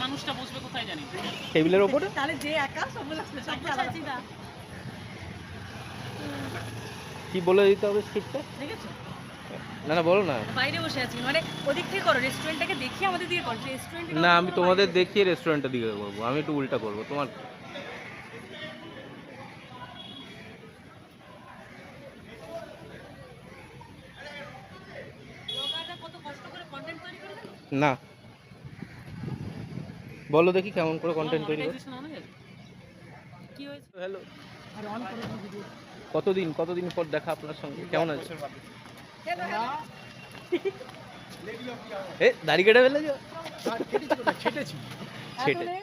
মানুষটা বসবে কোথায় জানি টেবিলের ওপরে তাহলে যে একা সব বসবে সব আলাদা। কি বলে দিতে হবে স্ক্রিপ্টে? দেখেছো? না না বলো না। বাইরে বসে আছি মানে ওদিক থেকে করো, রেস্টুরেন্টটাকে দেখিয়ে আমাদের দিকে করো, রেস্টুরেন্টে না আমি তোমাদের দেখিয়ে রেস্টুরেন্টের দিকে করবো, আমি একটু উল্টা করবো তোমার। কত কষ্ট করে কন্টেন্ট তৈরি করে দেন। না বলো দেখি কেমন করে কন্টেন্ট তৈরি করো। কি হয়েছে? হ্যালো, আর অন করে দিন ভিডিও। কতদিন পর দেখা আপনার সঙ্গে, কেমন আছে? এ দাড়ি কেটে ফেলেছো? ছেটেছি। ছেটে আসলে